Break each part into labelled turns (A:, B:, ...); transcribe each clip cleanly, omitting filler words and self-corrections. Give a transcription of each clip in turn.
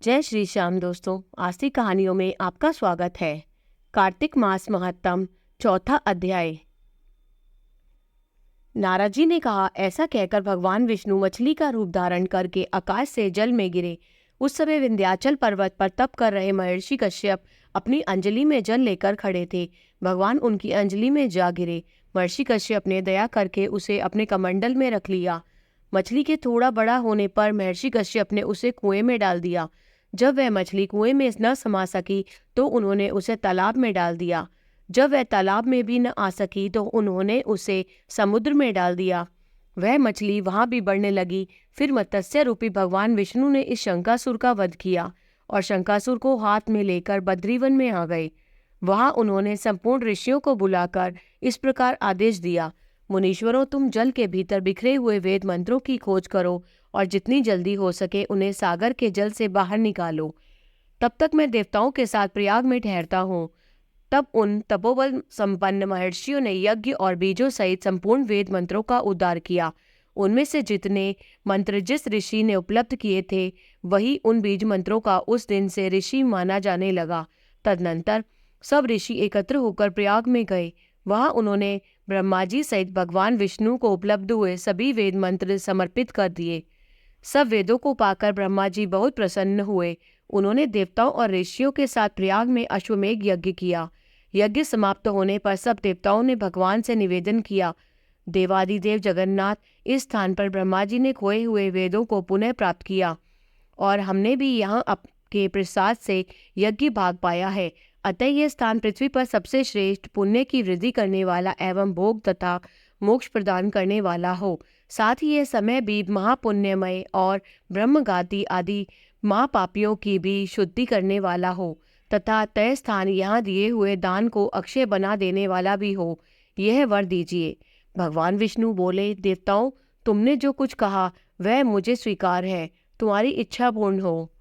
A: जय श्री श्याम दोस्तों, आज की कहानियों में आपका स्वागत है। कार्तिक मास महत्तम, चौथा अध्याय। नारद जी ने कहा, ऐसा कहकर भगवान विष्णु मछली का रूप धारण करके आकाश से जल में गिरे। उस समय विंध्याचल पर्वत पर तप कर रहे महर्षि कश्यप अपनी अंजलि में जल लेकर खड़े थे। भगवान उनकी अंजलि में जा गिरे। महर्षि कश्यप ने दया करके उसे अपने कमंडल में रख लिया। मछली के थोड़ा बड़ा होने पर महर्षि कश्यप ने उसे कुएं में डाल दिया। जब वह मछली कुएं में न समा सकी तो उन्होंने उसे तालाब में डाल दिया। जब वह तालाब में भी न आ सकी तो उन्होंने उसे समुद्र में डाल दिया। वह मछली वहां भी बढ़ने लगी। फिर मत्स्य रूपी भगवान विष्णु ने इस शंकासुर का वध किया और शंकासुर को हाथ में लेकर बद्रीवन में आ गए। वहां उन्होंने संपूर्ण ऋषियों को बुलाकर इस प्रकार आदेश दिया, मुनीश्वरों, तुम जल के भीतर बिखरे हुए वेद मंत्रों की खोज करो और जितनी जल्दी हो सके उन्हें सागर के जल से बाहर निकालो। तब तक मैं देवताओं के साथ प्रयाग में ठहरता हूँ। तब उन तपोबल संपन्न महर्षियों ने यज्ञ और बीजों सहित संपूर्ण वेद मंत्रों का उद्धार किया। उनमें से जितने मंत्र जिस ऋषि ने उपलब्ध किए थे वही उन बीज मंत्रों का उस दिन से ऋषि माना जाने लगा। तदनंतर सब ऋषि एकत्र होकर प्रयाग में गए। वहां उन्होंने ब्रह्मा जी सहित भगवान विष्णु को उपलब्ध हुए सभी वेद मंत्र समर्पित कर दिए। सब वेदों को पाकर ब्रह्मा जी बहुत प्रसन्न हुए। उन्होंने देवताओं और ऋषियों के साथ प्रयाग में अश्वमेघ यज्ञ किया। यज्ञ समाप्त होने पर सब देवताओं ने भगवान से निवेदन किया, देवादिदेव जगन्नाथ, इस स्थान पर ब्रह्मा जी ने खोए हुए वेदों को पुनः प्राप्त किया और हमने भी यहाँ आपके प्रसाद से यज्ञ भाग पाया है। अतः यह स्थान पृथ्वी पर सबसे श्रेष्ठ, पुण्य की वृद्धि करने वाला एवं भोग तथा मोक्ष प्रदान करने वाला हो। साथ ही यह समय भी महापुण्यमय और ब्रह्मगाती आदि महापापियों की भी शुद्धि करने वाला हो तथा तय स्थान यहाँ दिए हुए दान को अक्षय बना देने वाला भी हो। यह वर दीजिए। भगवान विष्णु बोले, देवताओं, तुमने जो कुछ कहा वह मुझे स्वीकार है। तुम्हारी इच्छा पूर्ण हो।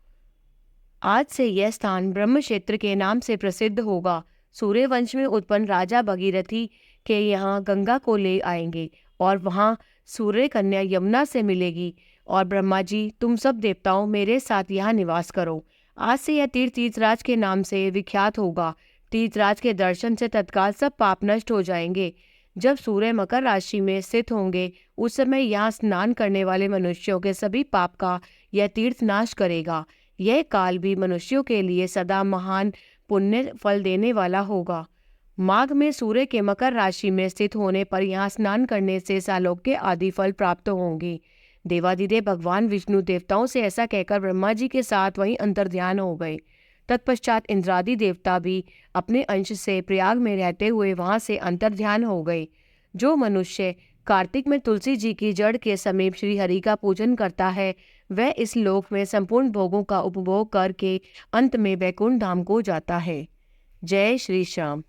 A: आज से यह स्थान ब्रह्म क्षेत्र के नाम से प्रसिद्ध होगा। सूर्य वंश में उत्पन्न राजा भगीरथी के यहाँ गंगा को ले आएंगे और वहाँ सूर्य कन्या यमुना से मिलेगी। और ब्रह्मा जी, तुम सब देवताओं मेरे साथ यहाँ निवास करो। आज से यह तीर्थ तीर्थराज के नाम से विख्यात होगा। तीर्थराज के दर्शन से तत्काल सब पाप नष्ट हो जाएंगे। जब सूर्य मकर राशि में स्थित होंगे उस समय यहाँ स्नान करने वाले मनुष्यों के सभी पाप का यह तीर्थ नाश करेगा। यह काल भी मनुष्यों के लिए सदा महान पुण्य फल देने वाला होगा। माघ में सूर्य के मकर राशि में स्थित होने पर यहाँ स्नान करने से सालोक्य आदि फल प्राप्त होंगे। देवादिदेव भगवान विष्णु देवताओं से ऐसा कहकर ब्रह्मा जी के साथ वहीं अंतर्ध्यान हो गए। तत्पश्चात इंद्रादि देवता भी अपने अंश से प्रयाग में रहते हुए वहां से अंतर्ध्यान हो गए। जो मनुष्य कार्तिक में तुलसी जी की जड़ के समीप श्री हरि का पूजन करता है वह इस लोक में संपूर्ण भोगों का उपभोग करके अंत में वैकुंठ धाम को जाता है। जय श्री श्याम।